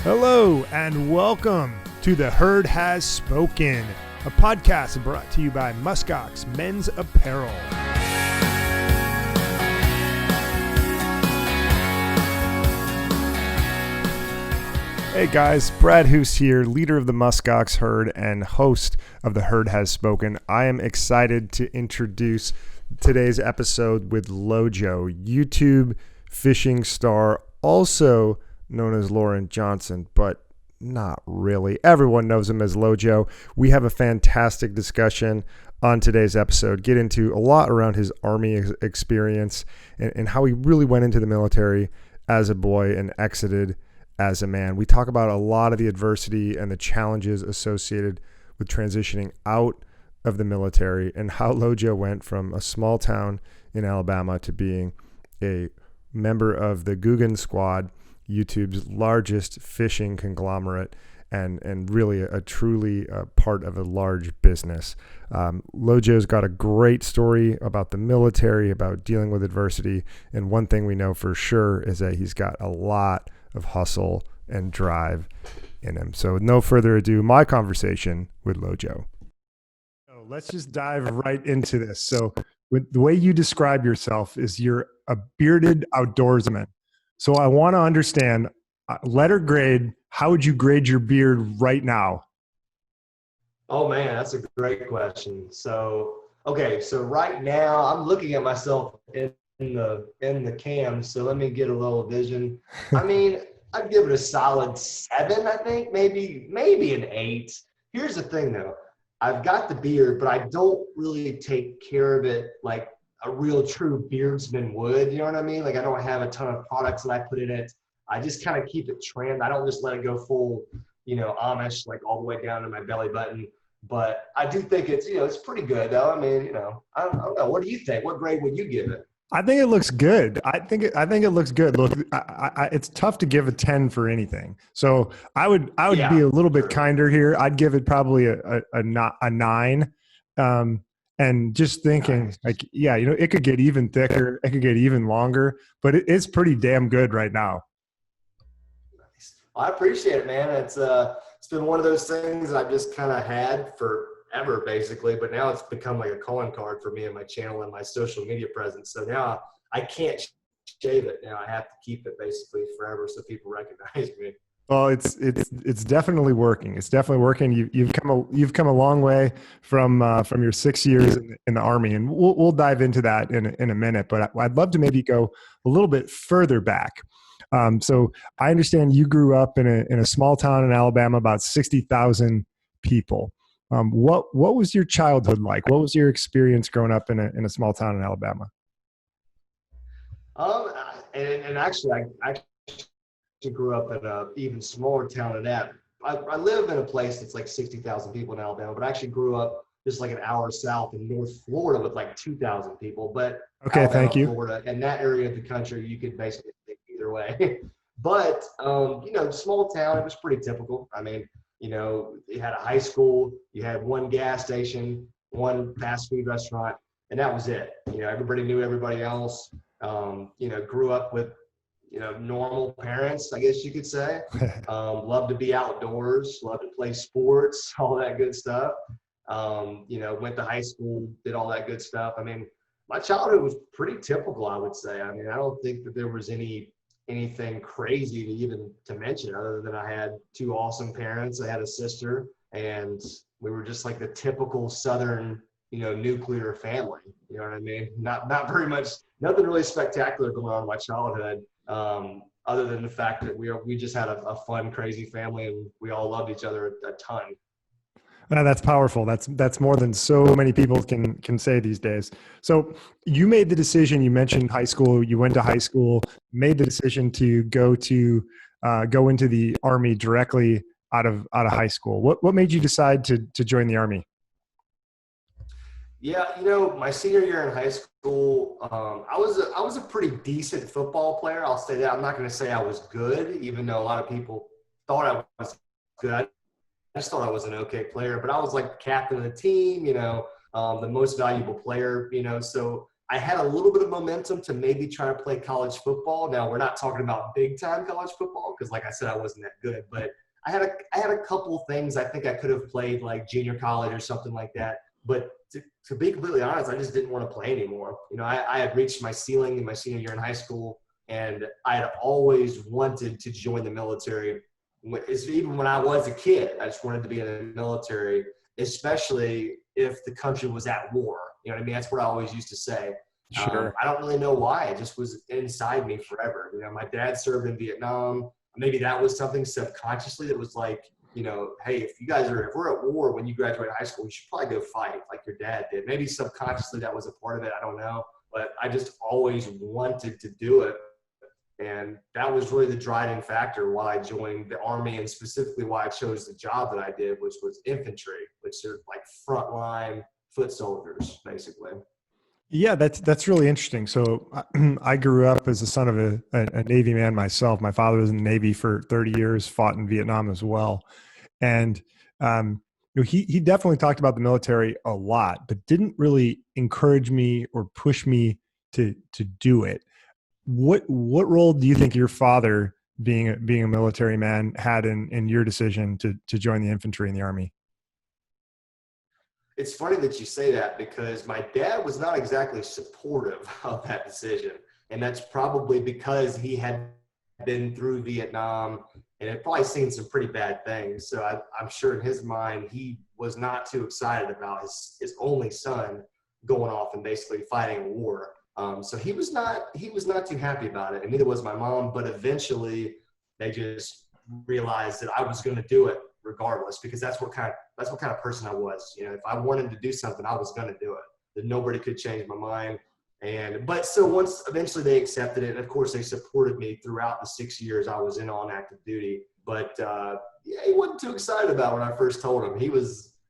Hello and welcome to The Herd Has Spoken, a podcast brought to you by MuskOx Men's Apparel. Hey guys, Brad Hoos here, leader of the MuskOx herd and host of The Herd Has Spoken. I am excited to introduce today's episode with Lojo, YouTube fishing star, also known as Loren Johnson, but not really. Everyone knows him as Lojo. We have a fantastic discussion on today's episode, get into a lot around his Army experience and how he really went into the military as a boy and exited as a man. We talk about a lot of the adversity and the challenges associated with transitioning out of the military and how Lojo went from a small town in Alabama to being a member of the Guggen Squad, YouTube's largest fishing conglomerate, and really a truly part of a large business. Lojo's got a great story about the military, about dealing with adversity, and one thing we know for sure is that he's got a lot of hustle and drive in him. So with no further ado, my conversation with Lojo. So let's just dive right into this. So with the way you describe yourself is you're a bearded outdoorsman. So I want to understand, letter grade, how would you grade your beard right now? Oh man, that's a great question. So right now I'm looking at myself in the cam. So let me get a little vision. I mean, I'd give it a solid 7, I think, maybe an 8. Here's the thing though. I've got the beard, but I don't really take care of it like a real true beardsman would, you know what I mean? Like I don't have a ton of products that I put in it. I just kind of keep it trimmed. I don't just let it go full, Amish, like all the way down to my belly button. But I do think it's, it's pretty good though. I mean, I don't know. What do you think? What grade would you give it? I think it looks good. I think it looks good. Look, it's tough to give a 10 for anything. So I would be a little bit kinder here. I'd give it probably a 9. And just thinking it could get even thicker. It could get even longer, but it's pretty damn good right now. Nice. Well, I appreciate it, man. It's been one of those things that I've just kind of had forever, basically, but now it's become like a calling card for me and my channel and my social media presence. So now I can't shave it. Now I have to keep it basically forever so people recognize me. Well, it's definitely working. It's definitely working. You've come a long way from your 6 years in the Army, and we'll dive into that in a minute. But I'd love to maybe go a little bit further back. So I understand you grew up in a small town in Alabama, about 60,000 people. What was your childhood like? What was your experience growing up in a small town in Alabama? And actually, I grew up in an even smaller town than that. I live in a place that's like 60,000 people in Alabama, but I actually grew up just like an hour south in North Florida with like 2,000 people. But okay, Alabama, thank you. Florida, and that area of the country, you could basically think either way. But small town, it was pretty typical. I mean, you had a high school, you had one gas station, one fast food restaurant, and that was it. Everybody knew everybody else. Grew up with normal parents, I guess you could say. Love to be outdoors, love to play sports, all that good stuff. Went to high school, did all that good stuff. I mean, my childhood was pretty typical, I would say. I mean, I don't think that there was anything crazy to mention other than I had 2 awesome parents. I had a sister, and we were just like the typical Southern, nuclear family. You know what I mean? Not very much, nothing really spectacular going on in my childhood. Other than the fact that we just had a fun, crazy family, and we all loved each other a ton. That's powerful. That's more than so many people can say these days. So you made the decision. You mentioned high school. You went to high school. Made the decision to go into the Army directly out of high school. What made you decide to join the Army? Yeah, my senior year in high school, I was a pretty decent football player. I'll say that. I'm not going to say I was good, even though a lot of people thought I was good. I just thought I was an okay player, but I was like the captain of the team, the most valuable player, so I had a little bit of momentum to maybe try to play college football. Now we're not talking about big time college football because, like I said, I wasn't that good. But I had a couple things I think I could have played like junior college or something like that. But to be completely honest, I just didn't want to play anymore. You know, I had reached my ceiling in my senior year in high school, and I had always wanted to join the military. Even when I was a kid, I just wanted to be in the military, especially if the country was at war. You know what I mean? That's what I always used to say. Sure. I don't really know why. It just was inside me forever. You know, my dad served in Vietnam. Maybe that was something subconsciously that was like, you know, hey, if we're at war when you graduate high school, you should probably go fight like your dad did. Maybe subconsciously that was a part of it. I don't know. But I just always wanted to do it. And that was really the driving factor why I joined the Army, and specifically why I chose the job that I did, which was infantry, which are like frontline foot soldiers, basically. Yeah, that's really interesting. So I grew up as the son of a Navy man myself. My father was in the Navy for 30 years, fought in Vietnam as well. And he definitely talked about the military a lot, but didn't really encourage me or push me to do it. What role do you think your father, being a military man, had in your decision to join the infantry in the Army? It's funny that you say that because my dad was not exactly supportive of that decision. And that's probably because he had been through Vietnam and had probably seen some pretty bad things. So I'm sure in his mind, he was not too excited about his only son going off and basically fighting a war. So he was not too happy about it, and neither was my mom. But eventually, they just realized that I was going to do it regardless, because that's what kind of person I was. You know, if I wanted to do something, I was going to do it. That nobody could change my mind. But so once eventually they accepted it, and of course they supported me throughout the 6 years I was on active duty. But yeah, he wasn't too excited about it when I first told him.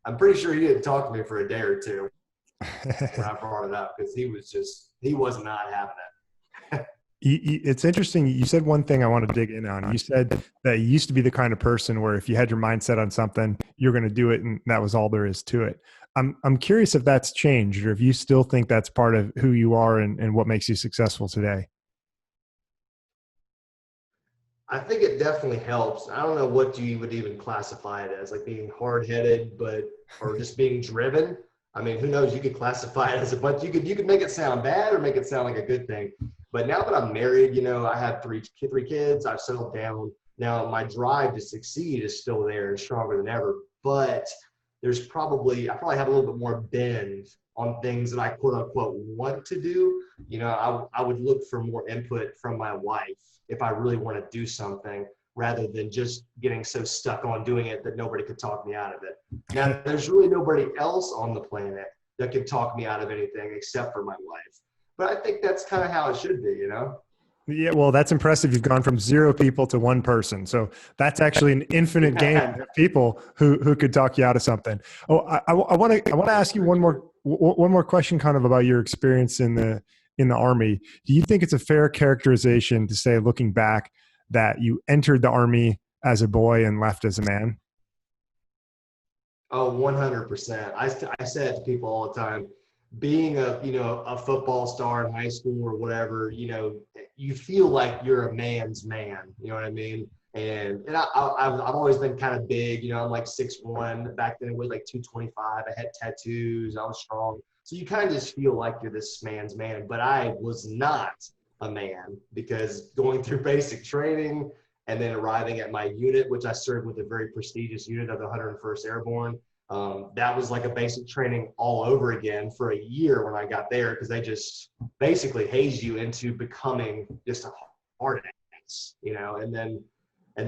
I'm pretty sure he didn't talk to me for a day or two when I brought it up, because he was not having it. It's interesting. You said one thing I want to dig in on. You said that you used to be the kind of person where if you had your mindset on something, you're going to do it, and that was all there is to it. I'm curious if that's changed, or if you still think that's part of who you are and what makes you successful today. I think it definitely helps. I don't know what you would even classify it as, like being hard-headed, or just being driven. I mean, who knows? You could classify it as a bunch. You could make it sound bad or make it sound like a good thing. But now that I'm married, you know, I have three kids. I've settled down. Now my drive to succeed is still there and stronger than ever. But I probably have a little bit more bend on things that I quote unquote want to do. You know, I would look for more input from my wife if I really want to do something, rather than just getting so stuck on doing it that nobody could talk me out of it. Now, there's really nobody else on the planet that can talk me out of anything except for my wife. But I think that's kind of how it should be, you know? Yeah, well, that's impressive. You've gone from 0 people to 1 person. So that's actually an infinite game of people who could talk you out of something. Oh, I want to ask you one more question, kind of about your experience in the Army. Do you think it's a fair characterization to say, looking back, that you entered the Army as a boy and left as a man? Oh, 100%. I say it to people all the time. Being a football star in high school or whatever, you know, you feel like you're a man's man. You know what I mean? And I've always been kind of big. You know, I'm like 6'1". Back then, I weighed like 225. I had tattoos. I was strong. So you kind of just feel like you're this man's man. But I was not a man, because going through basic training and then arriving at my unit, which I served with a very prestigious unit of the 101st Airborne. That was like a basic training all over again for a year when I got there, because they just basically haze you into becoming just a hard ass, you know. And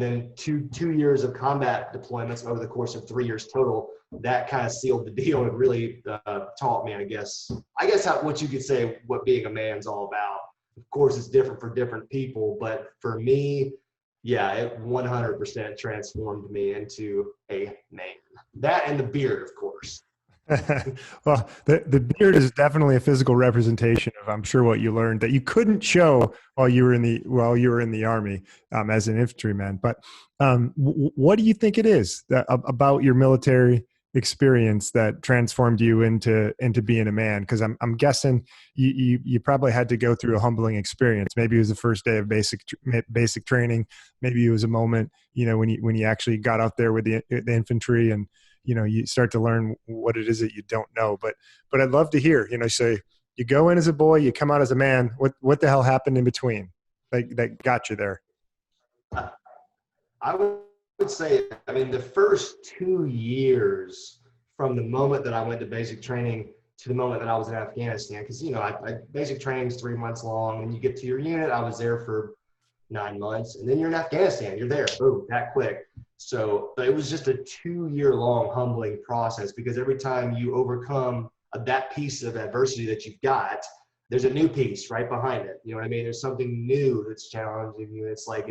then two years of combat deployments over the course of 3 years total. That kind of sealed the deal and really taught me, I guess what you could say what being a man's all about. Of course, it's different for different people, but for me, yeah, it 100% transformed me into a man. That and the beard, of course. Well, the beard is definitely a physical representation of, I'm sure, what you learned that you couldn't show while you were in the Army as an infantryman. But what do you think it is about your military experience that transformed you into being a man? Because I'm guessing you probably had to go through a humbling experience. Maybe it was the first day of basic training. Maybe it was a moment, when you actually got out there with the infantry, and you start to learn what it is that you don't know. But I'd love to hear, say you go in as a boy, you come out as a man. What the hell happened in between that got you there? I would say, I mean, the first 2 years from the moment that I went to basic training to the moment that I was in Afghanistan, because, basic training is 3 months long, and you get to your unit. I was there for 9 months, and then you're in Afghanistan. You're there, boom, that quick. So it was just a 2-year long humbling process, because every time you overcome that piece of adversity that you've got, there's a new piece right behind it. You know what I mean? There's something new that's challenging you. It's like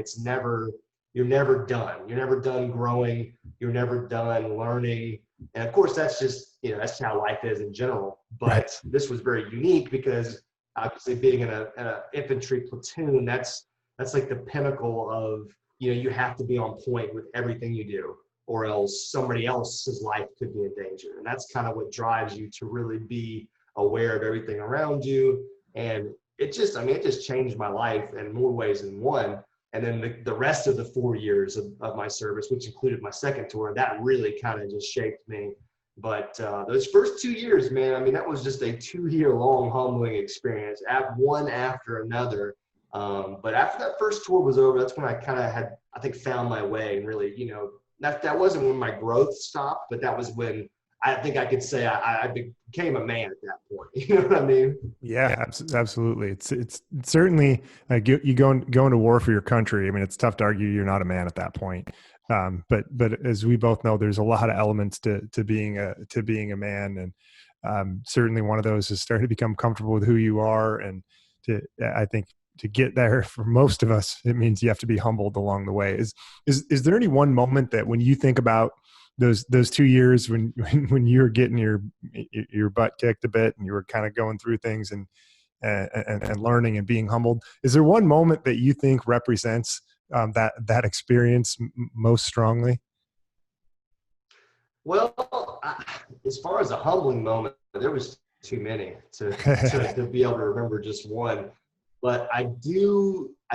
you're never done. You're never done growing. You're never done learning. And of course, that's just, that's how life is in general. But Right. this was very unique because obviously being in a infantry platoon, that's like the pinnacle of, you have to be on point with everything you do, or else somebody else's life could be in danger. And that's kind of what drives you to really be aware of everything around you. And it just changed my life in more ways than one. And then the rest of the 4 years of my service, which included my second tour, that really kind of just shaped me. But those first 2 years, man, I mean, that was just a 2-year long humbling experience, one after another. But after that first tour was over, that's when I kind of had, I think, found my way, and really, that wasn't when my growth stopped, but that was when I think I could say I became a man at that point. You know what I mean? Yeah, absolutely. It's certainly you going to war for your country. I mean, it's tough to argue you're not a man at that point. But as we both know, there's a lot of elements to being a man, and certainly one of those is starting to become comfortable with who you are. And I think to get there for most of us, it means you have to be humbled along the way. Is there any one moment that when you think about those 2 years when you were getting your butt kicked a bit and you were kind of going through things and learning and being humbled, is there one moment that you think represents that experience most strongly? Well, as far as a humbling moment, there was too many to be able to remember just one. But I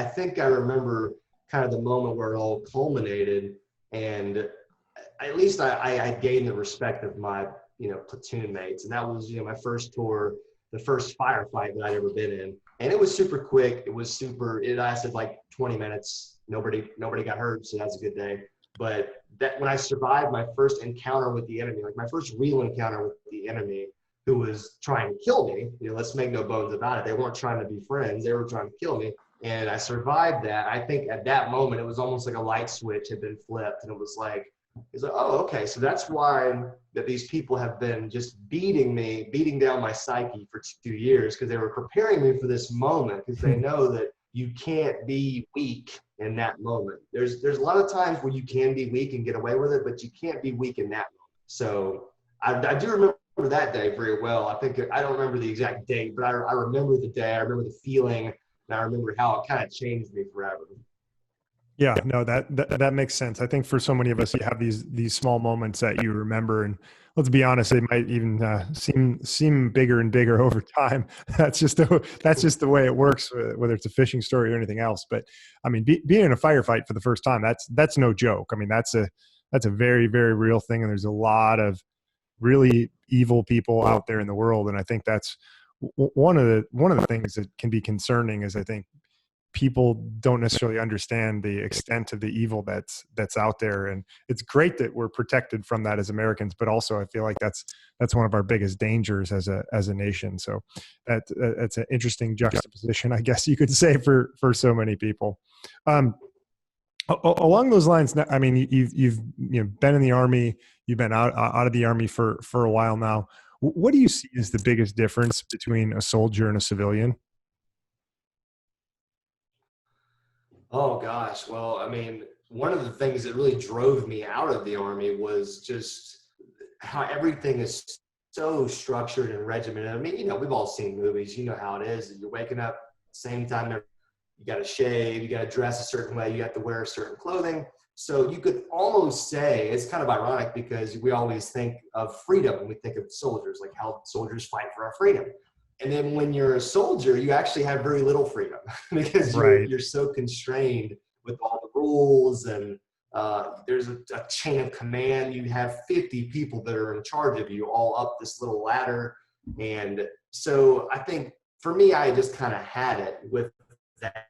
think I remember kind of the moment where it all culminated, and at least I gained the respect of my, platoon mates. And that was, my first tour, the first firefight that I'd ever been in. And it was super quick. It lasted like 20 minutes. Nobody got hurt, so that's a good day. But that when I survived my first encounter with the enemy, like my first real encounter with the enemy, who was trying to kill me, let's make no bones about it. They weren't trying to be friends. They were trying to kill me. And I survived that. I think at that moment, it was almost like a light switch had been flipped. And it was like, oh, okay. So that's why that these people have been just beating down my psyche for 2 years, because they were preparing me for this moment, because they know that you can't be weak in that moment. There's a lot of times where you can be weak and get away with it, but you can't be weak in that moment. So I do remember that day very well. I don't remember the exact date, but I remember the day. I remember the feeling, and I remember how it kind of changed me forever. Yeah, no, that makes sense. I think for so many of us, you have these small moments that you remember, and let's be honest, they might even seem bigger and bigger over time. That's just the way it works, whether it's a fishing story or anything else. But I mean, being in a firefight for the first time, that's no joke. I mean, that's a very, very real thing, and there's a lot of really evil people out there in the world, and I think that's one of the things that can be concerning. Is I think people don't necessarily understand the extent of the evil that's out there, and it's great that we're protected from that as Americans, but also I feel like that's one of our biggest dangers as a nation. So that's an interesting juxtaposition, I guess you could say, for so many people. Along those lines, I mean, you've been in the Army, you've been out of the Army for a while now. What do you see as the biggest difference between a soldier and a civilian? Oh gosh. Well, I mean, one of the things that really drove me out of the Army was just how everything is so structured and regimented. I mean, we've all seen movies, you know how it is. You're waking up same time, you got to shave, you got to dress a certain way, you have to wear certain clothing. So you could almost say, it's kind of ironic because we always think of freedom when we think of soldiers, like how soldiers fight for our freedom. And then when you're a soldier, you actually have very little freedom because Right. you're so constrained with all the rules, and there's a chain of command. You have 50 people that are in charge of you all up this little ladder. And so I think for me, I just kind of had it with that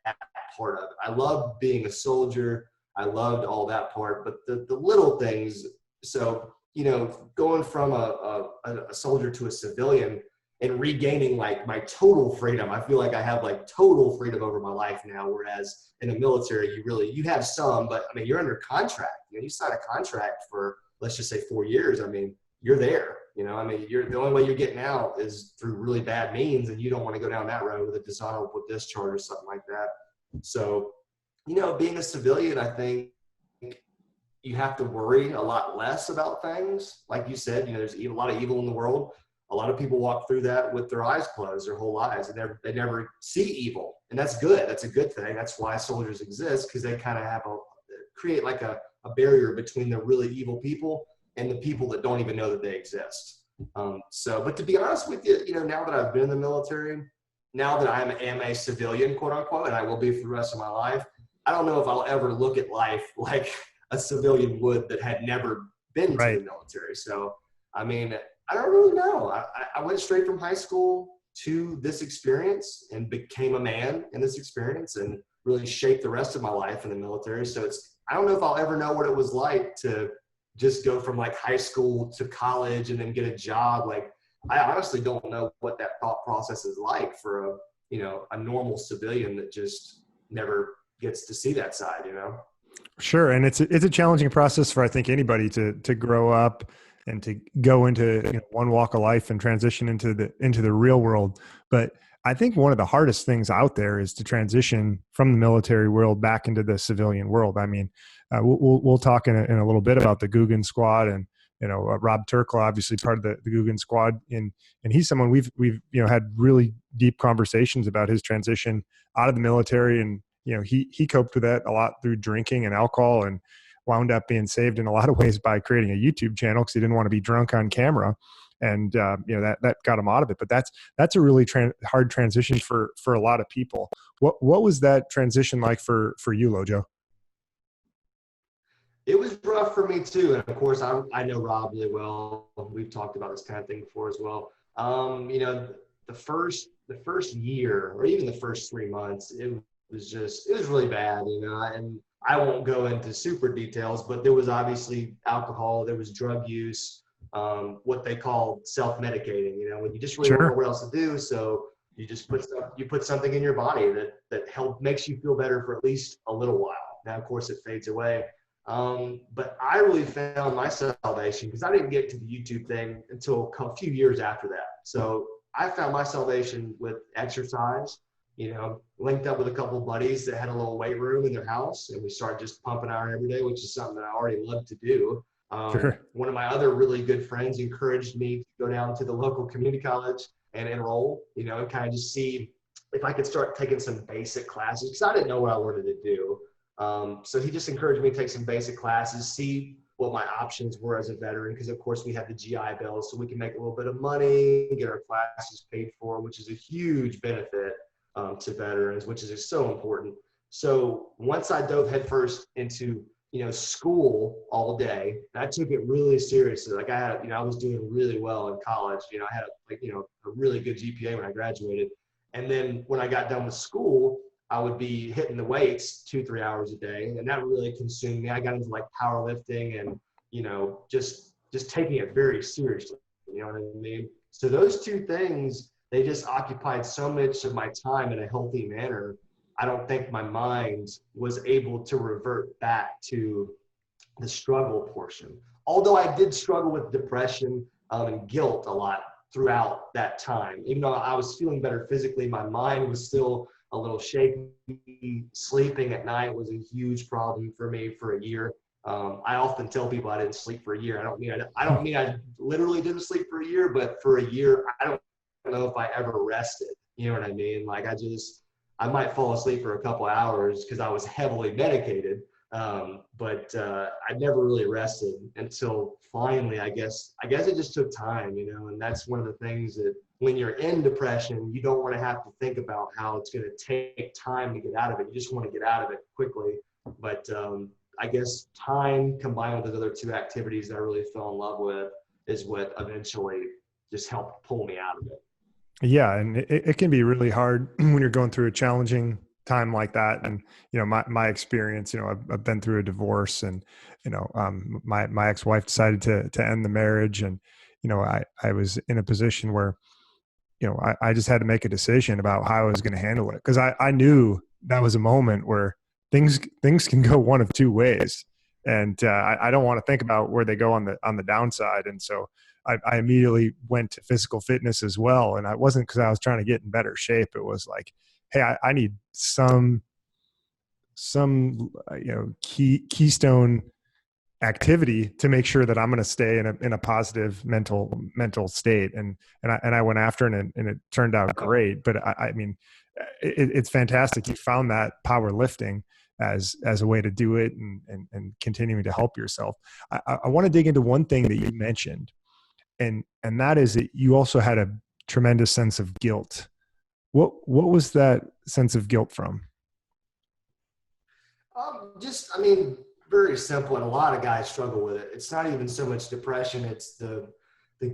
part of it. I loved being a soldier. I loved all that part, but the little things. So, going from a soldier to a civilian and regaining like my total freedom, I feel like I have like total freedom over my life now. Whereas in the military, you have some, but I mean, you're under contract. You sign a contract for, let's just say 4 years. I mean, you're there. I mean, the only way you're getting out is through really bad means, and you don't want to go down that road with a dishonorable discharge or something like that. So, being a civilian, I think you have to worry a lot less about things. Like you said, there's a lot of evil in the world. A lot of people walk through that with their eyes closed their whole lives, and they never see evil, and that's good. That's a good thing. That's why soldiers exist, because they kind of create like a barrier between the really evil people and the people that don't even know that they exist. But to be honest with you, now that I've been in the military, now that I am a civilian, quote unquote, and I will be for the rest of my life, I don't know if I'll ever look at life like a civilian would that had never been to the military. So, I mean, I don't really know. I went straight from high school to this experience and became a man in this experience and really shaped the rest of my life in the military. So I don't know if I'll ever know what it was like to just go from like high school to college and then get a job. Like, I honestly don't know what that thought process is like for a normal civilian that just never gets to see that side, Sure. And it's a challenging process for, I think, anybody to grow up and to go into one walk of life and transition into the real world. But I think one of the hardest things out there is to transition from the military world back into the civilian world. I mean, we'll talk in a little bit about the Guggen Squad, and Rob Turkle, obviously part of the Guggen Squad, and he's someone we've had really deep conversations about his transition out of the military, and he coped with that a lot through drinking and alcohol, and wound up being saved in a lot of ways by creating a YouTube channel because he didn't want to be drunk on camera, and that got him out of it. But that's a really hard transition for a lot of people. What was that transition like for you, Lojo? It was rough for me too, and of course, I know Rob really well. We've talked about this kind of thing before as well. The first year, or even the first 3 months, it was really bad, and I won't go into super details, but there was obviously alcohol, there was drug use, what they call self-medicating, when you just really don't know what else to do. So you just put something in your body that makes you feel better for at least a little while. Now, of course, it fades away. But I really found my salvation because I didn't get to the YouTube thing until a few years after that. So I found my salvation with exercise, linked up with a couple of buddies that had a little weight room in their house, and we started just pumping iron every day, which is something that I already love to do. One of my other really good friends encouraged me to go down to the local community college and enroll, and kind of just see if I could start taking some basic classes, because I didn't know what I wanted to do. So he just encouraged me to take some basic classes, see what my options were as a veteran, because of course we have the GI Bill, so we can make a little bit of money, get our classes paid for, which is a huge benefit to veterans, which is just so important. So once I dove headfirst into school all day, I took it really seriously. Like I was doing really well in college. I had a really good GPA when I graduated, and then when I got done with school, I would be hitting the weights 2-3 hours a day, and that really consumed me. I got into like powerlifting and just taking it very seriously. You know what I mean? So those two things, they just occupied so much of my time in a healthy manner. I don't think my mind was able to revert back to the struggle portion. Although I did struggle with depression and guilt a lot throughout that time. Even though I was feeling better physically, my mind was still a little shaky. Sleeping at night was a huge problem for me for a year. I often tell people I didn't sleep for a year. I don't mean I literally didn't sleep for a year, but for a year, I don't know if I ever rested. You know what I mean? Like I might fall asleep for a couple hours because I was heavily medicated. But I never really rested until finally, I guess it just took time, and that's one of the things that when you're in depression, you don't want to have to think about how it's going to take time to get out of it. You just want to get out of it quickly. But I guess time combined with those other two activities that I really fell in love with is what eventually just helped pull me out of it. Yeah. And it can be really hard when you're going through a challenging time like that. And, my experience, I've been through a divorce, and, my ex-wife decided to end the marriage. And, I was in a position where, I just had to make a decision about how I was going to handle it. Cause I knew that was a moment where things can go one of two ways. And I don't want to think about where they go on the downside. And so I immediately went to physical fitness as well. And I wasn't because I was trying to get in better shape. It was like, hey, I need some keystone activity to make sure that I'm going to stay in a positive mental state. And I went after it, and it turned out great. But I mean, it's fantastic. You found that powerlifting as a way to do it, and continuing to help yourself. I want to dig into one thing that you mentioned, and that is that you also had a tremendous sense of guilt. What was that sense of guilt from? I mean, very simple, and a lot of guys struggle with it. It's not even so much depression; it's the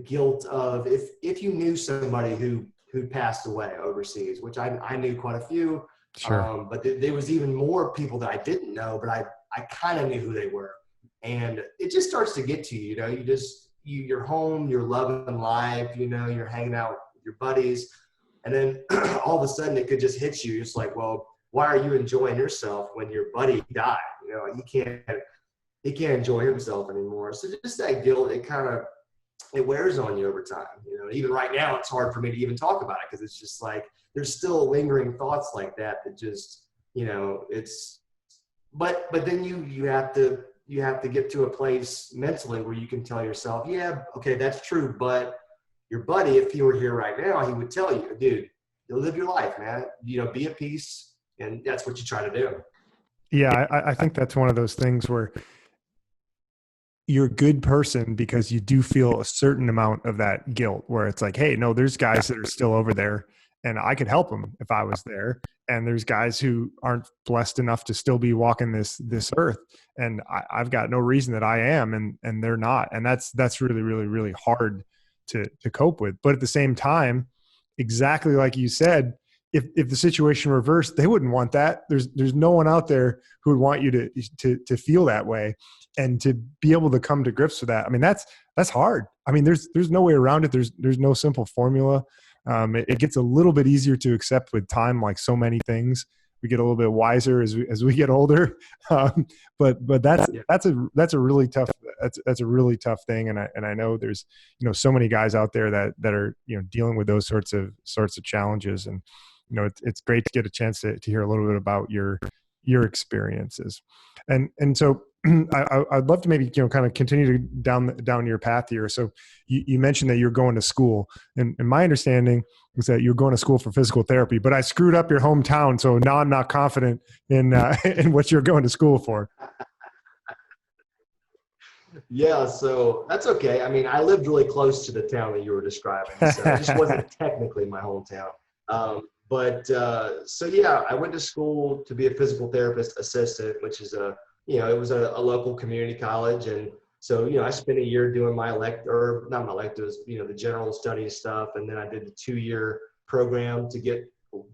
guilt of if you knew somebody who passed away overseas, which I knew quite a few. Sure. But there was even more people that I didn't know, but I kind of knew who they were, and it just starts to get to you. You're home, you're loving life, you're hanging out with your buddies, and then all of a sudden it could just hit you. It's like, well, why are you enjoying yourself when your buddy died? He can't enjoy himself anymore. So just that guilt, it wears on you over time. Even right now, it's hard for me to even talk about it because it's just like there's still lingering thoughts like that just, it's. But then you have to get to a place mentally where you can tell yourself, yeah, okay, that's true. But your buddy, if he were here right now, he would tell you, dude, you'll live your life, man. Be at peace, and that's what you try to do. Yeah, I think that's one of those things where you're a good person because you do feel a certain amount of that guilt, where it's like, hey, no, there's guys that are still over there, and I could help them if I was there. And there's guys who aren't blessed enough to still be walking this earth. And I've got no reason that I am, and they're not. And that's really, really, really hard to cope with. But at the same time, exactly like you said, if the situation reversed, they wouldn't want that. There's no one out there who would want you to feel that way, and to be able to come to grips with that. I mean, that's hard. I mean, there's no way around it. There's no simple formula. It gets a little bit easier to accept with time, like so many things. We get a little bit wiser as we get older. But that's a really tough that's a really tough thing. And I know there's so many guys out there that are dealing with those sorts of challenges. And it's great to get a chance to hear a little bit about your experiences. And so I'd love to maybe kind of continue down your path here. So you mentioned that you're going to school, and my understanding is that you're going to school for physical therapy. But I screwed up your hometown, so now I'm not confident in in what you're going to school for. Yeah, so that's okay. I mean, I lived really close to the town that you were describing, so it just wasn't technically my hometown. So yeah, I went to school to be a physical therapist assistant, which is it was a local community college. And so, I spent a year doing not my electives, the general studies stuff. And then I did the 2-year program to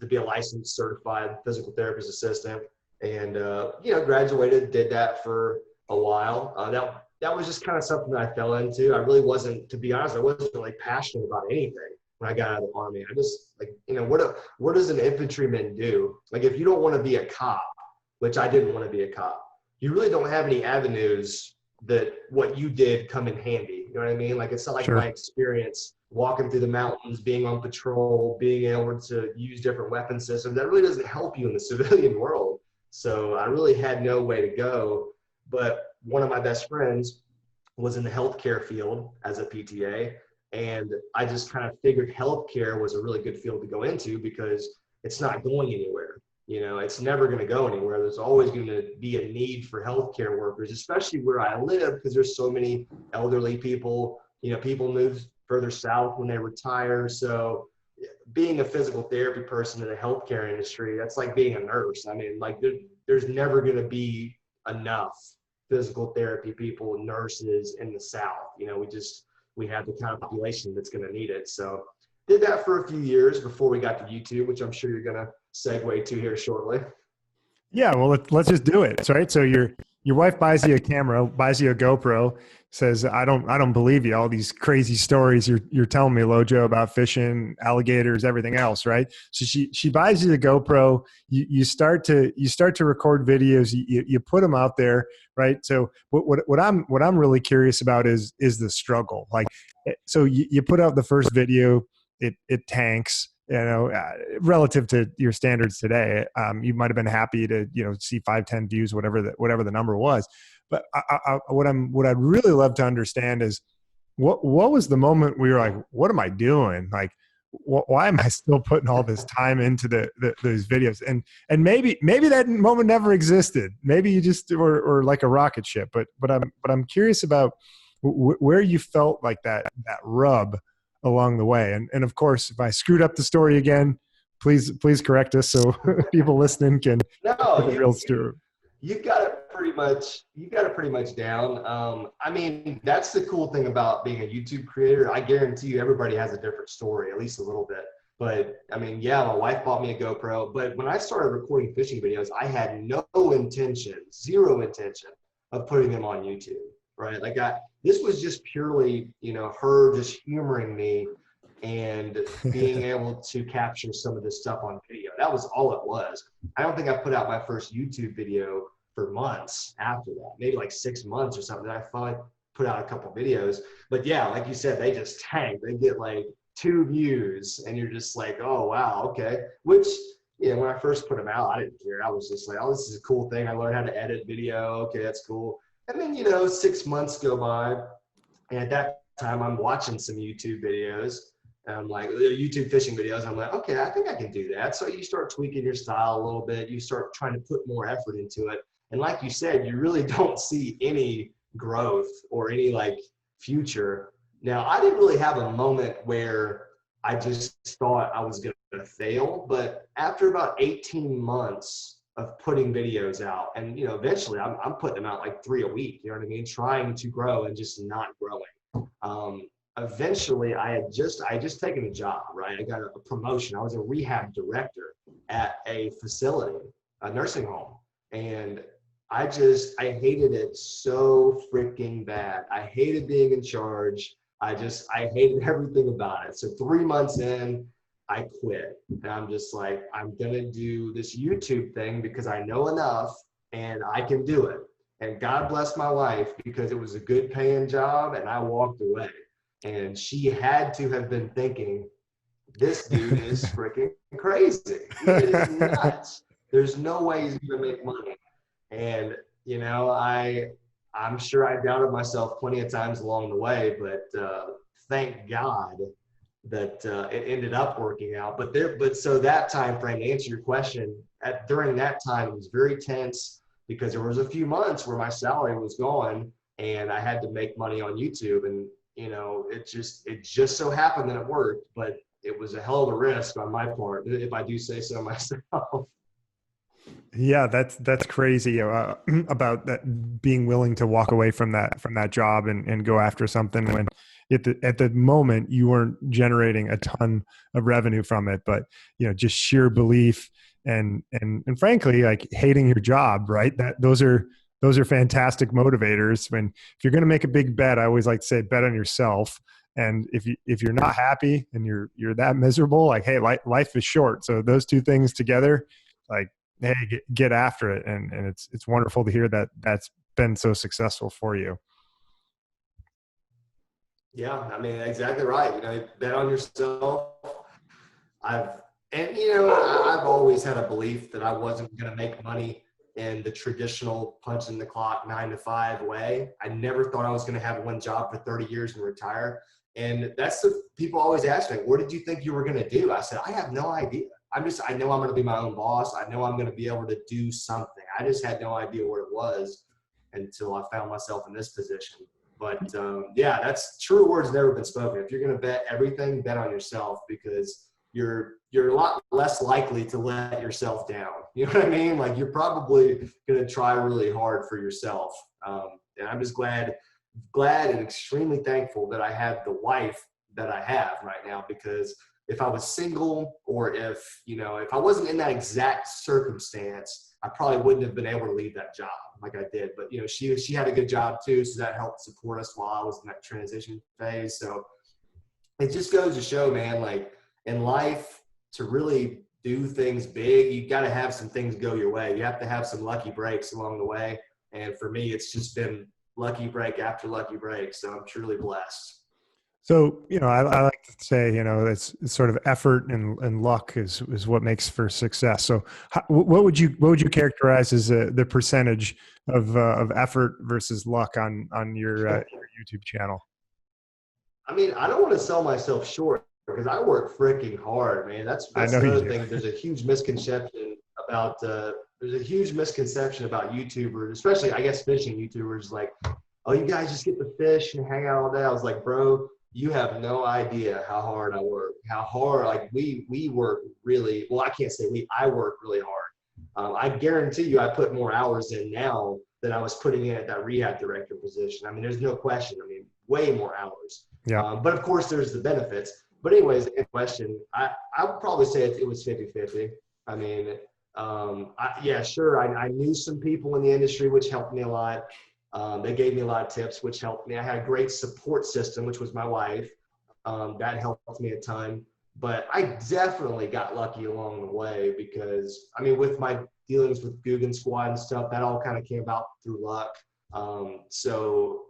be a licensed certified physical therapist assistant, and, graduated, did that for a while. That was just kind of something that I fell into. I really wasn't, to be honest, I wasn't really passionate about anything when I got out of the Army. I just what does an infantryman do? Like, if you don't want to be a cop, which I didn't want to be a cop, you really don't have any avenues that what you did come in handy. You know what I mean? Like, it's not like Sure. my experience walking through the mountains, being on patrol, being able to use different weapon systems. That really doesn't help you in the civilian world. So I really had no way to go. But one of my best friends was in the healthcare field as a PTA. And I just kind of figured healthcare was a really good field to go into because it's not going anywhere. it's never going to go anywhere. There's always going to be a need for healthcare workers, especially where I live, because there's so many elderly people. People move further south when they retire. So being a physical therapy person in the healthcare industry, that's like being a nurse. I mean, like there's never going to be enough physical therapy people, nurses in the South. We have the kind of population that's going to need it. So did that for a few years before we got to YouTube, which I'm sure you're going to segue to here shortly. Yeah, well, let's just do it. Right. So your wife buys you a camera, buys you a GoPro, says, I don't believe you. All these crazy stories you're telling me, Lojo, about fishing, alligators, everything else. Right. So she buys you the GoPro. You start to record videos. You put them out there. Right. So what I'm really curious about is the struggle. Like, so you put out the first video, it tanks. Relative to your standards today, you might have been happy to, see 5-10 views, whatever the number was. But what I'd really love to understand is what was the moment where you're like, what am I doing? Like, why am I still putting all this time into those videos? And maybe that moment never existed. Maybe you just or like a rocket ship. But I'm curious about where you felt like that rub along the way. And of course, if I screwed up the story again, please correct us so people listening can get the real story. You got it pretty much down. I mean, that's the cool thing about being a YouTube creator. I guarantee you everybody has a different story, at least a little bit. But I mean, yeah, my wife bought me a GoPro, but when I started recording fishing videos, I had zero intention of putting them on YouTube. Right. Like this was just purely, her just humoring me and being able to capture some of this stuff on video. That was all it was. I don't think I put out my first YouTube video for months after that, maybe like 6 months or something. I finally put out a couple videos, but yeah, like you said, they just tank. They get like 2 views and you're just like, oh, wow. Okay. Which, when I first put them out, I didn't care. I was just like, oh, this is a cool thing. I learned how to edit video. Okay. That's cool. And then, 6 months go by, and at that time, I'm watching some YouTube videos, and I'm like, YouTube fishing videos. I'm like, okay, I think I can do that. So you start tweaking your style a little bit. You start trying to put more effort into it. And like you said, you really don't see any growth or any like future. Now, I didn't really have a moment where I just thought I was going to fail, but after about 18 months of putting videos out, and eventually I'm putting them out like 3 a week, you know what I mean, trying to grow and just not growing. Eventually I just taken a job, right? I got a promotion. I was a rehab director at a facility, a nursing home, and I hated it so freaking bad. I hated being in charge. I hated everything about it. So 3 months in, I quit. And I'm just like, I'm going to do this YouTube thing because I know enough and I can do it. And God bless my wife because it was a good paying job and I walked away. And she had to have been thinking, this dude is freaking crazy. He is nuts. There's no way he's going to make money. And, I'm sure I doubted myself plenty of times along the way, but thank God that it ended up working out. But so that time frame, to answer your question, during that time, it was very tense because there was a few months where my salary was gone and I had to make money on YouTube. And, it just so happened that it worked, but it was a hell of a risk on my part, if I do say so myself. Yeah, that's crazy about that, being willing to walk away from that job and go after something when at the moment you weren't generating a ton of revenue from it, but just sheer belief and frankly, like hating your job, right? Those are fantastic motivators. If you're going to make a big bet, I always like to say bet on yourself. And if you're not happy and you're that miserable, like, hey, life is short. So those two things together, like, hey, get after it. And it's wonderful to hear that that's been so successful for you. Yeah, I mean, exactly right. Bet on yourself. I've always had a belief that I wasn't going to make money in the traditional punch in the clock 9 to 5 way. I never thought I was going to have one job for 30 years and retire. And that's people always ask me, what did you think you were going to do? I said, I have no idea. I know I'm going to be my own boss. I know I'm going to be able to do something. I just had no idea what it was until I found myself in this position. But yeah, that's true words never been spoken. If you're going to bet everything, bet on yourself, because you're a lot less likely to let yourself down. You know what I mean? Like, you're probably going to try really hard for yourself. And I'm just glad and extremely thankful that I have the wife that I have right now, because if I was single, or if I wasn't in that exact circumstance, I probably wouldn't have been able to leave that job like I did. But she had a good job too, so that helped support us while I was in that transition phase. So it just goes to show, man, like, in life, to really do things big, you got to have some things go your way. You have to have some lucky breaks along the way. And for me, it's just been lucky break after lucky break. So I'm truly blessed. So, I like to say, it's sort of effort and luck is what makes for success. So what would you characterize as the percentage of effort versus luck on your YouTube channel? I mean, I don't want to sell myself short, because I work freaking hard, man. That's I know another you do. thing. There's a huge misconception about YouTubers, especially, I guess, fishing YouTubers. Like, oh, you guys just get to fish and hang out all day. I was like, bro, you have no idea how hard I work. How hard, like, we work really. Well, I can't say we. I work really hard. I guarantee you, I put more hours in now than I was putting in at that rehab director position. I mean, there's no question. I mean, way more hours. Yeah. But of course, there's the benefits. But anyways, in question, I would probably say it was 50-50. I mean, yeah, sure. I knew some people in the industry, which helped me a lot. They gave me a lot of tips, which helped me. I had a great support system, which was my wife. That helped me a ton. But I definitely got lucky along the way, because, I mean, with my dealings with Guggen Squad and stuff, that all kind of came about through luck. So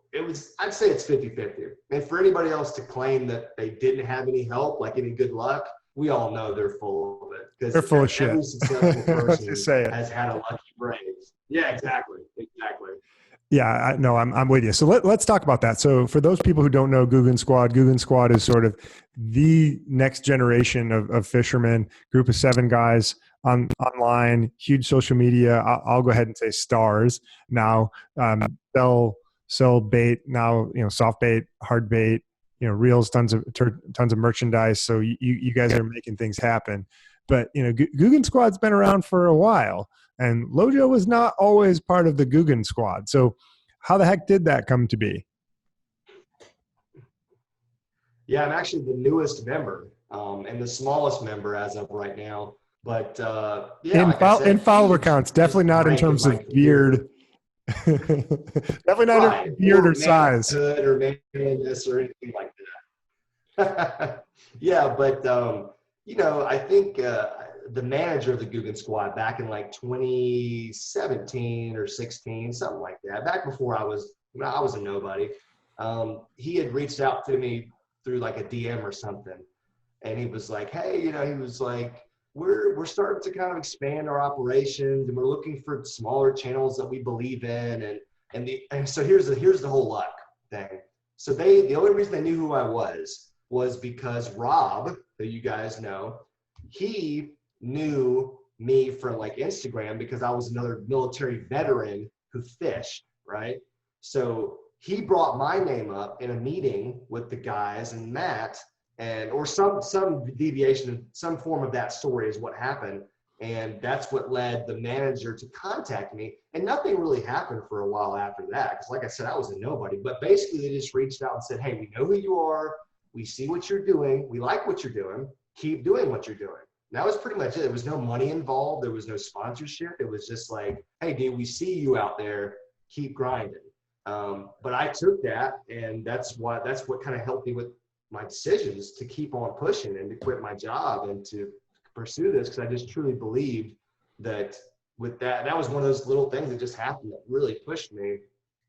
I'd say it's 50-50. And for anybody else to claim that they didn't have any help, like any good luck, we all know they're full of it. Because they're full of every shit. successful person has had a lucky break. Yeah, exactly. Yeah, I'm with you. So let's talk about that. So for those people who don't know Guggen Squad is sort of the next generation of fishermen, group of 7 guys online, huge social media. I'll go ahead and say stars now. Sell bait now, soft bait, hard bait, reels, tons of merchandise. So you guys are making things happen. But Guggen Squad's been around for a while. And Lojo was not always part of the Guggen Squad. So how the heck did that come to be? Yeah, I'm actually the newest member and the smallest member as of right now. But yeah, in follower counts, dedefinitely not in terms of beard. Definitely not right. in beard or size. Or manliness or anything like that. Yeah, but I think the manager of the Guggen Squad back in like 2017 or 16, something like that, back before I was a nobody, he had reached out to me through like a DM or something, and he was like, hey, he was like, we're starting to kind of expand our operations, and we're looking for smaller channels that we believe in, and so here's the whole luck thing. So the only reason they knew who I was because Rob, who you guys know, he knew me from like Instagram, because I was another military veteran who fished, right? So he brought my name up in a meeting with the guys and Matt, or some deviation, some form of that story is what happened. And that's what led the manager to contact me. And nothing really happened for a while after that, because like I said, I was a nobody. But basically they just reached out and said, hey, we know who you are. We see what you're doing. We like what you're doing. Keep doing what you're doing. And that was pretty much it. There was no money involved. There was no sponsorship. It was just like, hey, dude, we see you out there. Keep grinding. But I took that, and that's what kind of helped me with my decisions to keep on pushing and to quit my job and to pursue this, because I just truly believed that with that was one of those little things that just happened that really pushed me.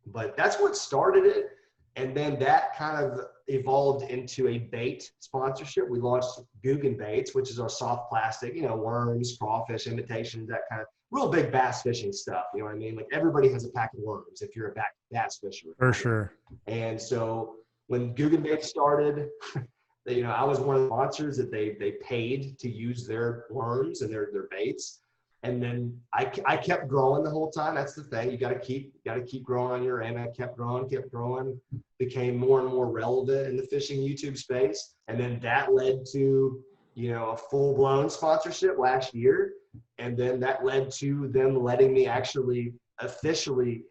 But that's what started it. And then that kind of evolved into a bait sponsorship. We launched Guggen Baits, which is our soft plastic, worms, crawfish, imitations, that kind of real big bass fishing stuff. You know what I mean? Like, everybody has a pack of worms if you're a bass fisherman. For sure. And so when Guggen Baits started, I was one of the sponsors that they paid to use their worms and their baits. And then I kept growing the whole time. That's the thing. You got to keep growing on your end. I kept growing, became more and more relevant in the fishing YouTube space. And then that led to, a full-blown sponsorship last year. And then that led to them letting me actually officially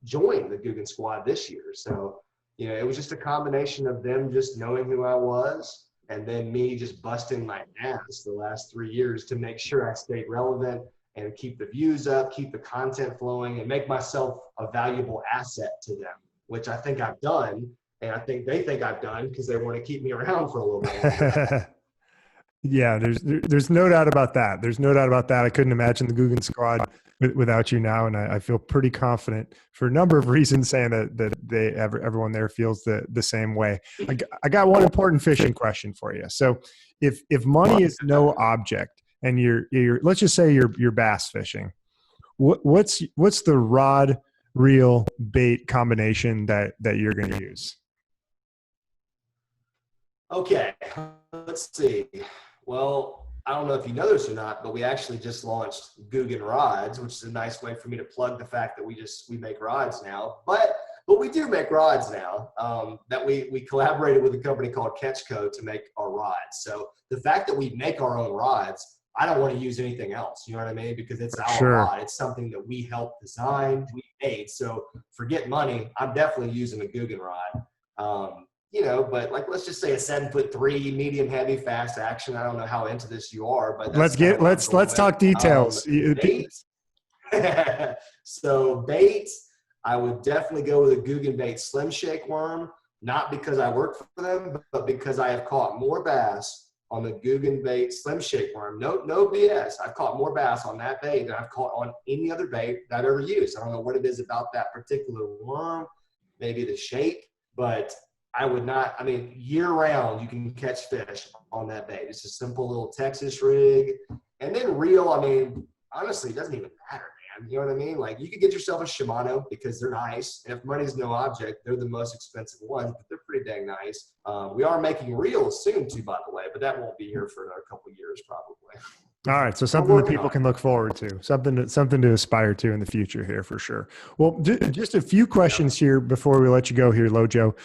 join the Guggen squad this year. So, it was just a combination of them just knowing who I was, and then me just busting my ass the last 3 years to make sure I stayed relevant and keep the views up, keep the content flowing, and make myself a valuable asset to them, which I think I've done. And I think they think I've done because they want to keep me around for a little bit longer. Yeah, there's no doubt about that. There's no doubt about that. I couldn't imagine the Guggen squad without you now, and I feel pretty confident for a number of reasons saying that everyone there feels the same way. I got one important fishing question for you. So if money is no object and you're let's just say you're bass fishing, what's the rod, reel, bait combination that you're going to use? Okay, let's see. Well, I don't know if you know this or not, but we actually just launched Guggen Rods, which is a nice way for me to plug the fact that we make rods now. But we do make rods now. That we collaborated with a company called Catchco to make our rods. So the fact that we make our own rods, I don't want to use anything else. You know what I mean? Because it's our rod. It's something that we helped design, we made. So forget money. I'm definitely using a Guggen rod. But like, let's just say a 7'3" medium heavy fast action. I don't know how into this you are, but let's talk details. Bait. So bait, I would definitely go with a Guggen bait slim shake worm, not because I work for them, but because I have caught more bass on the Guggen bait slim shake worm. No BS. I've caught more bass on that bait than I've caught on any other bait that I've ever used. I don't know what it is about that particular worm, maybe the shake, but I would not, year round, you can catch fish on that bait. It's a simple little Texas rig. And then reel, honestly, it doesn't even matter, man. You know what I mean? Like, you could get yourself a Shimano because they're nice. And if money's no object, they're the most expensive ones, but they're pretty dang nice. We are making reels soon too, by the way, but that won't be here for another couple of years probably. All right, so something that people can look forward to, something to aspire to in the future here for sure. Well, just a few questions here before we let you go here, Lojo.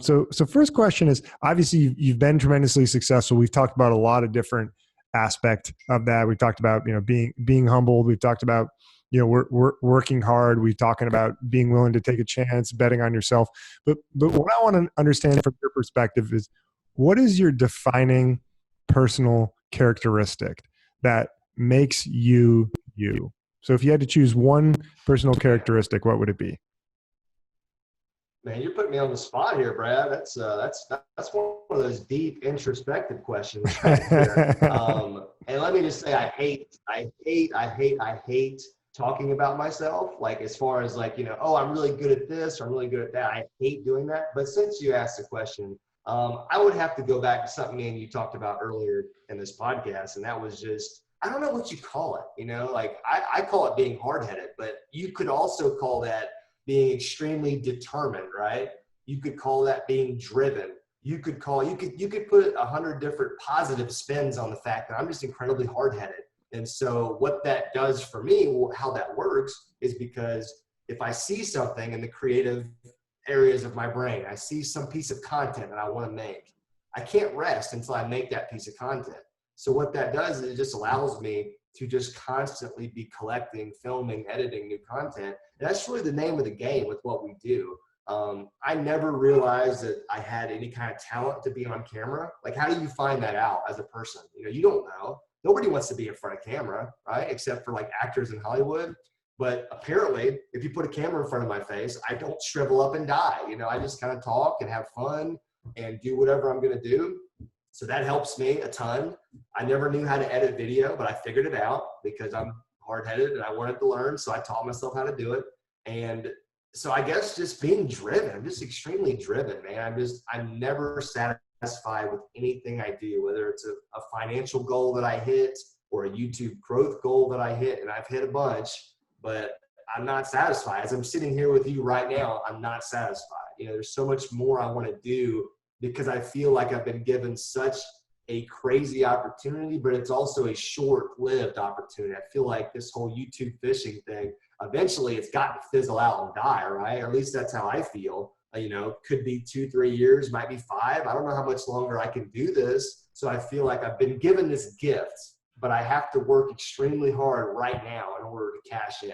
So first question is, obviously you've been tremendously successful. We've talked about a lot of different aspects of that. We've talked about being humbled. We've talked about we're working hard. We're talking about being willing to take a chance, betting on yourself. But what I want to understand from your perspective is, what is your defining personal characteristic that makes you you? So if you had to choose one personal characteristic, what would it be? Man, you're putting me on the spot here, Brad. That's one of those deep introspective questions right there. And let me just say, I hate talking about myself. Like, as far as like, I'm really good at this, or I'm really good at that. I hate doing that. But since you asked the question, I would have to go back to something me and you talked about earlier in this podcast, and that was just, I don't know what you call it, like I call it being hard-headed, but you could also call that being extremely determined, right? You could call that being driven. You could put 100 different positive spins on the fact that I'm just incredibly hard-headed. And so what that does for me, how that works, is because if I see something in the creative areas of my brain, I see some piece of content that I want to make, I can't rest until I make that piece of content. So what that does is it just allows me to just constantly be collecting, filming, editing new content. And that's really the name of the game with what we do. I never realized that I had any kind of talent to be on camera. Like, how do you find that out as a person? You don't know. Nobody wants to be in front of camera, right? Except for like actors in Hollywood. But apparently, if you put a camera in front of my face, I don't shrivel up and die. I just kind of talk and have fun and do whatever I'm going to do. So that helps me a ton. I never knew how to edit video, but I figured it out because I'm hard-headed and I wanted to learn. So I taught myself how to do it. And so I guess just being driven, I'm just extremely driven, man. I'm never satisfied with anything I do, whether it's a financial goal that I hit or a YouTube growth goal that I hit, and I've hit a bunch. But I'm not satisfied. As I'm sitting here with you right now, I'm not satisfied. There's so much more I want to do because I feel like I've been given such a crazy opportunity, but it's also a short-lived opportunity. I feel like this whole YouTube fishing thing, eventually it's got to fizzle out and die, right? Or at least that's how I feel. Could be 2-3 years, might be 5. I don't know how much longer I can do this. So I feel like I've been given this gift, but I have to work extremely hard right now in order to cash in,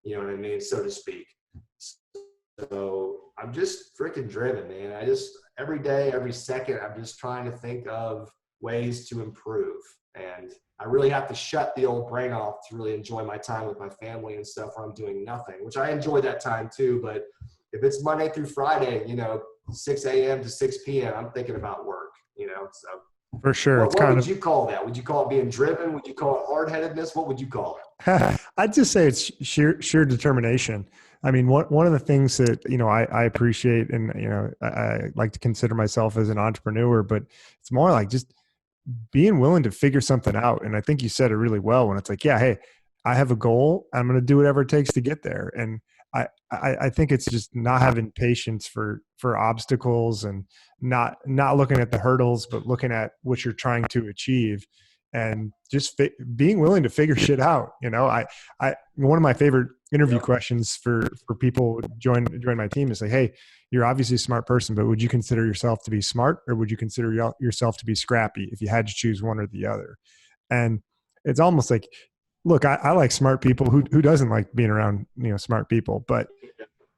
you know what I mean, so to speak. So I'm just freaking driven, man. Every day, every second, I'm just trying to think of ways to improve. And I really have to shut the old brain off to really enjoy my time with my family and stuff where I'm doing nothing, which I enjoy that time too. But if it's Monday through Friday, 6 a.m. to 6 p.m., I'm thinking about work, so. For sure. What would you call that? Would you call it being driven? Would you call it hard-headedness? What would you call it? I'd just say it's sheer determination. I mean, one of the things that, I appreciate, and, I like to consider myself as an entrepreneur, but it's more like just being willing to figure something out. And I think you said it really well when it's like, yeah, hey, I have a goal. I'm going to do whatever it takes to get there. And I think it's just not having patience for obstacles and not looking at the hurdles, but looking at what you're trying to achieve and just being willing to figure shit out. One of my favorite interview questions for people who join my team is like, hey, you're obviously a smart person, but would you consider yourself to be smart, or would you consider yourself to be scrappy if you had to choose one or the other? And it's almost like, look, I like smart people. Who doesn't like being around, smart people? But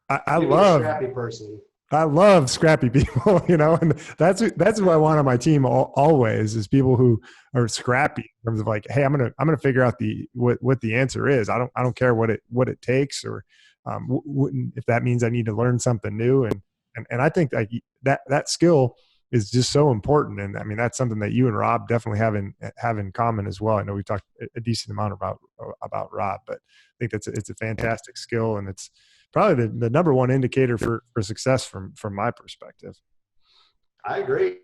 I love scrappy person. I love scrappy people, and that's who I want on my team always, is people who are scrappy in terms of like, hey, I'm gonna figure out what the answer is. I don't care what it takes, or if that means I need to learn something new, and I think that skill is just so important. And I mean, that's something that you and Rob definitely have in common as well. I know we talked a decent amount about Rob, but I think it's a fantastic skill, and it's probably the number one indicator for success from my perspective. I agree.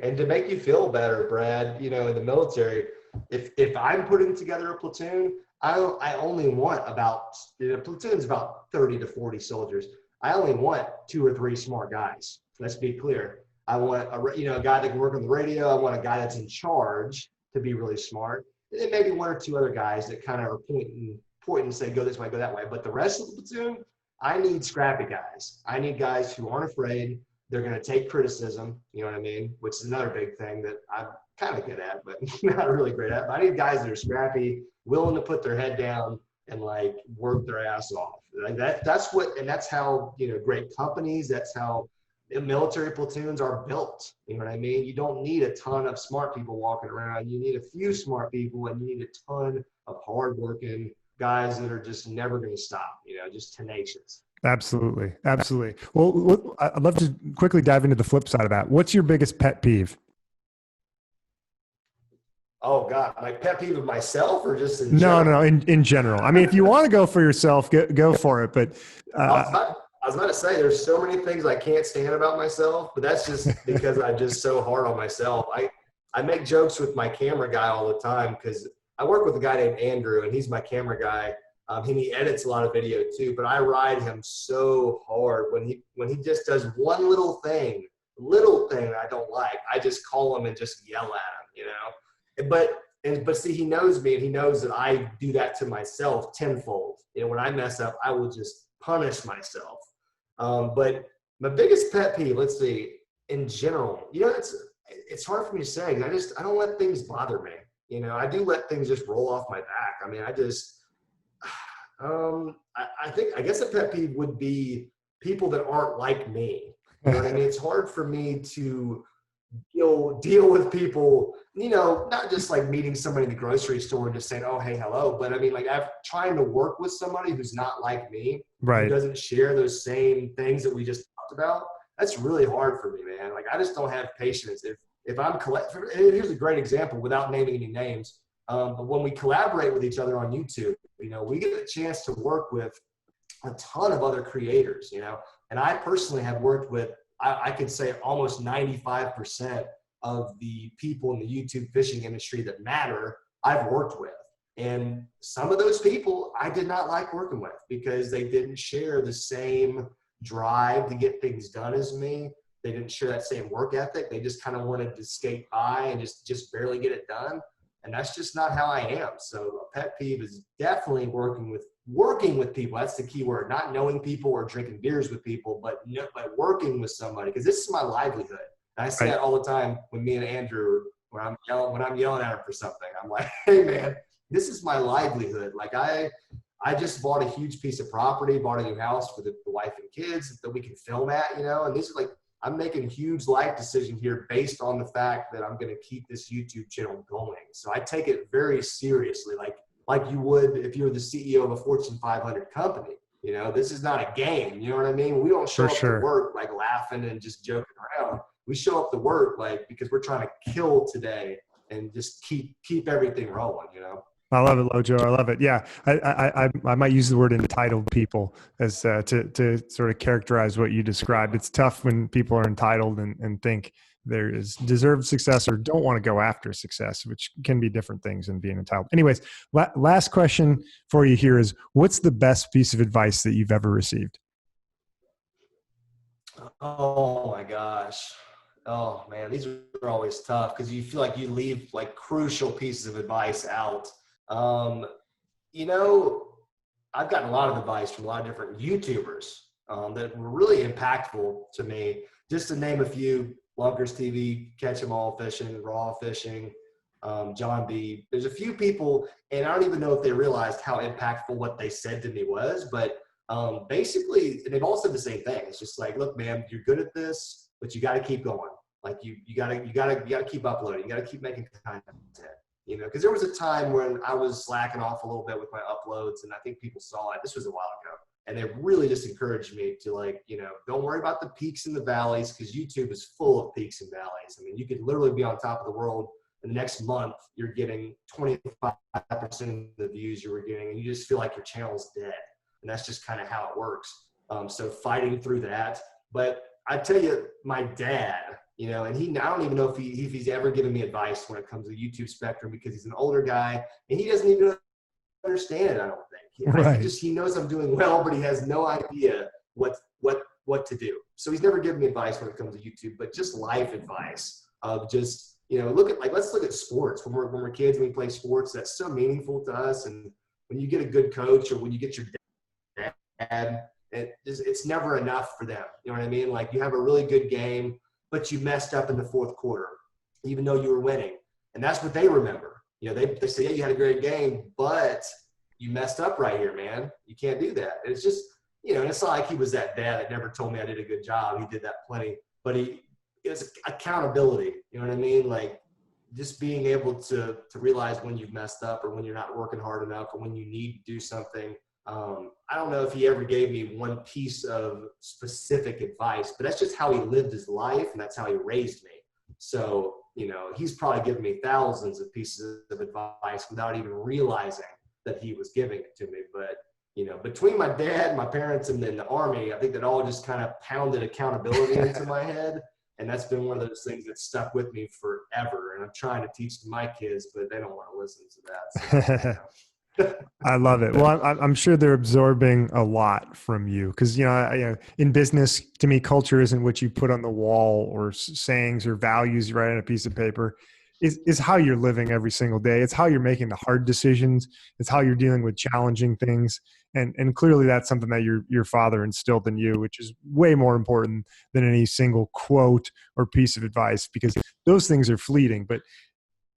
And to make you feel better, Brad, in the military, if I'm putting together a platoon, I only want a platoon's about 30 to 40 soldiers. I only want 2 or 3 smart guys. Let's be clear. I want a guy that can work on the radio. I want a guy that's in charge to be really smart. And then maybe 1 or 2 other guys that kind of are pointing and say, go this way, go that way. But the rest of the platoon, I need scrappy guys. I need guys who aren't afraid. They're going to take criticism, you know what I mean? Which is another big thing that I'm kind of good at, but not really great at. But I need guys that are scrappy, willing to put their head down and like work their ass off. Like that's how, great companies, that's how military platoons are built. You know what I mean? You don't need a ton of smart people walking around. You need a few smart people, and you need a ton of hardworking guys that are just never going to stop, just tenacious. Absolutely. Well, I'd love to quickly dive into the flip side of that. What's your biggest pet peeve? Oh God, my pet peeve of myself, or just in general? No, in general. I mean, if you want to go for yourself, go for it. But I was about to say, there's so many things I can't stand about myself, but that's just because I'm just so hard on myself. I make jokes with my camera guy all the time, because I work with a guy named Andrew, and he's my camera guy. And he edits a lot of video too, but I ride him so hard when he just does one little thing that I don't like. I just call him and just yell at him, But see, he knows me, and he knows that I do that to myself tenfold. When I mess up, I will just punish myself. But my biggest pet peeve, let's see, in general, it's hard for me to say. I don't let things bother me. I do let things just roll off my back. I mean, I guess a pet peeve would be people that aren't like me. You know what I mean? It's hard for me to deal with people, not just like meeting somebody in the grocery store and just saying, oh, hey, hello. But I mean, like, I'm trying to work with somebody who's not like me, right, who doesn't share those same things that we just talked about. That's really hard for me, man. Like, I just don't have patience. If I'm here's a great example without naming any names. But when we collaborate with each other on YouTube, we get a chance to work with a ton of other creators, and I personally have worked with, I could say almost 95% of the people in the YouTube fishing industry that matter, I've worked with. And some of those people I did not like working with because they didn't share the same drive to get things done as me. they didn't share that same work ethic. They just kind of wanted to skate by and just barely get it done. And that's just not how I am. So a pet peeve is definitely working with people. That's the key word. Not knowing people or drinking beers with people, but working with somebody, because this is my livelihood. And I say that all the time when me and Andrew, when I'm yelling at him for something, I'm like, hey man, this is my livelihood. Like I just bought a huge piece of property, bought a new house for the wife and kids that we can film at, and this is like, I'm making a huge life decision here based on the fact that I'm going to keep this YouTube channel going. So I take it very seriously, like you would if you were the CEO of a Fortune 500 company. This is not a game. You know what I mean? We don't show up to work like laughing and just joking around. We show up to work like because we're trying to kill today and just keep everything rolling. I love it, Lojo. I love it. Yeah, I might use the word entitled people as to sort of characterize what you described. It's tough when people are entitled and think there is deserved success or don't want to go after success, which can be different things than being entitled. Anyways, last question for you here is, what's the best piece of advice that you've ever received? Oh my gosh. Oh man, these are always tough because you feel like you leave like crucial pieces of advice out. I've gotten a lot of advice from a lot of different YouTubers that were really impactful to me. Just to name a few: Lunkers TV, Catch 'Em All Fishing, Raw Fishing, John B. There's a few people, and I don't even know if they realized how impactful what they said to me was, but basically, they've all said the same thing. It's just like, look, man, you're good at this, but you got to keep going. Like you gotta keep uploading. You got to keep making content. Because there was a time when I was slacking off a little bit with my uploads, and I think people saw it. This was a while ago, and they really just encouraged me to don't worry about the peaks and the valleys, because YouTube is full of peaks and valleys. I mean, you could literally be on top of the world, and the next month you're getting 25% of the views you were getting, and you just feel like your channel's dead. And that's just kind of how it works. So fighting through that. But I tell you, my dad, and I don't even know if he's ever given me advice when it comes to the YouTube spectrum, because he's an older guy and he doesn't even understand it, I don't think. Right. He knows I'm doing well, but he has no idea what to do. So he's never given me advice when it comes to YouTube, but just life advice of just, let's look at sports. When we're kids, when we play sports, that's so meaningful to us. And when you get a good coach, or when you get your dad, it's never enough for them. You know what I mean? Like, you have a really good game, but you messed up in the fourth quarter, even though you were winning. And that's what they remember. They say, yeah, you had a great game, but you messed up right here, man. You can't do that. And it's just, and it's not like he was that dad that never told me I did a good job. He did that plenty, but it's accountability. You know what I mean? Like, just being able to realize when you've messed up, or when you're not working hard enough, or when you need to do something. I don't know if he ever gave me one piece of specific advice, but that's just how he lived his life, and that's how he raised me. So, he's probably given me thousands of pieces of advice without even realizing that he was giving it to me. But, between my dad, my parents, and then the Army, I think that all just kind of pounded accountability into my head. And that's been one of those things that stuck with me forever. And I'm trying to teach to my kids, but they don't want to listen to that. So, I love it. Well, I'm sure they're absorbing a lot from you, because in business, to me, culture isn't what you put on the wall, or sayings or values you write on a piece of paper. Is how you're living every single day. It's how you're making the hard decisions. It's how you're dealing with challenging things, and clearly that's something that your father instilled in you, which is way more important than any single quote or piece of advice, because those things are fleeting. But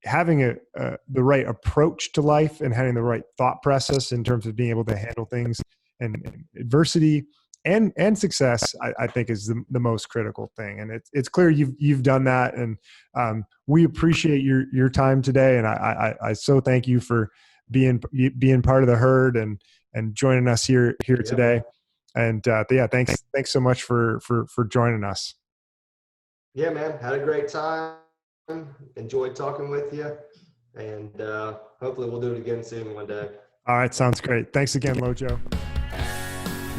having the right approach to life, and having the right thought process in terms of being able to handle things and adversity and success, I think is the most critical thing. And it's clear you've done that. And we appreciate your time today. And I so thank you for being part of the herd and joining us here today. And thanks so much for joining us. Yeah, man. Had a great time. Enjoyed talking with you, and hopefully we'll do it again soon one day. All right, sounds great. Thanks again, Lojo.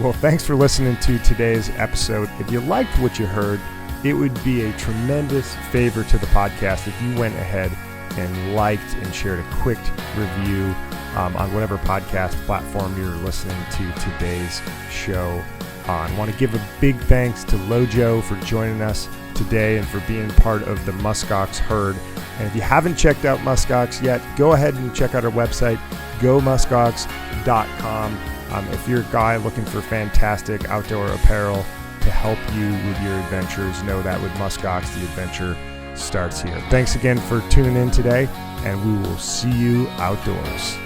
Well, thanks for listening to today's episode. If you liked what you heard, it would be a tremendous favor to the podcast if you went ahead and liked and shared a quick review on whatever podcast platform you're listening to today's show on. I want to give a big thanks to Lojo for joining us today and for being part of the MuskOx herd. And if you haven't checked out MuskOx yet, go ahead and check out our website, gomuskox.com. If you're a guy looking for fantastic outdoor apparel to help you with your adventures, know that with MuskOx, the adventure starts here. Thanks again for tuning in today, and we will see you outdoors.